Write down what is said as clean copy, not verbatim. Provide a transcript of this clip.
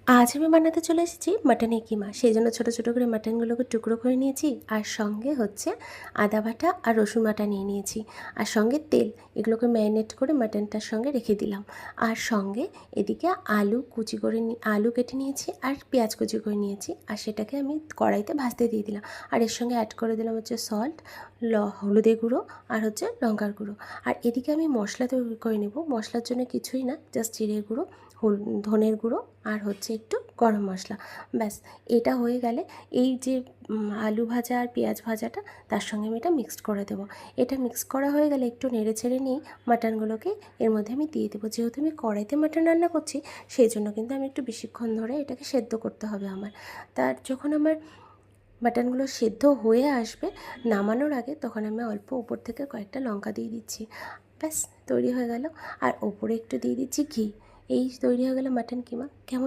আজ আমি বানাতে চলে এসেছি মাটনের কিমা। সেই জন্য ছোটো ছোটো করে মাটনগুলোকে টুকরো করে নিয়েছি, আর সঙ্গে হচ্ছে আদা বাটা আর রসুন বাটা নিয়ে নিয়েছি, আর সঙ্গে তেল। এগুলোকে ম্যারিনেট করে মাটনটার সঙ্গে রেখে দিলাম। আর সঙ্গে এদিকে আলু কুচি করে আলু কেটে নিয়েছি, আর পেঁয়াজ কুচি করে নিয়েছি, আর সেটাকে আমি কড়াইতে ভাজতে দিয়ে দিলাম। আর এর সঙ্গে অ্যাড করে দিলাম হচ্ছে সল্ট, হলুদের গুঁড়ো, আর হচ্ছে লঙ্কার গুঁড়ো। আর এদিকে আমি মশলা তৈরি করে নেব। মশলার জন্য কিছুই না, জাস্ট জিরে গুঁড়ো, ধনের গুঁড়ো, আর হচ্ছে একটু গরম মশলা। ব্যাস, এটা হয়ে গেলে এই যে আলু ভাজা আর পেঁয়াজ ভাজাটা, তার সঙ্গে আমি এটা মিক্সড করে দেবো। এটা মিক্স করা হয়ে গেলে একটু নেড়ে ছেড়ে নিয়ে মাটনগুলোকে এর মধ্যে আমি দিয়ে দেবো। যেহেতু আমি কড়াইতে মাটন রান্না করছি, সেই জন্য কিন্তু আমি একটু বেশিক্ষণ ধরে এটাকে সেদ্ধ করতে হবে আমার। তার যখন আমার মাটনগুলো সেদ্ধ হয়ে আসবে নামানোর আগে, তখন আমি অল্প ওপর থেকে কয়েকটা লঙ্কা দিয়ে দিচ্ছি। ব্যাস, তৈরি হয়ে গেল। আর ওপরে একটু দিয়ে দিচ্ছি ঘি। এই তৈরি হয়ে গেল মাটন কিমা। কেমন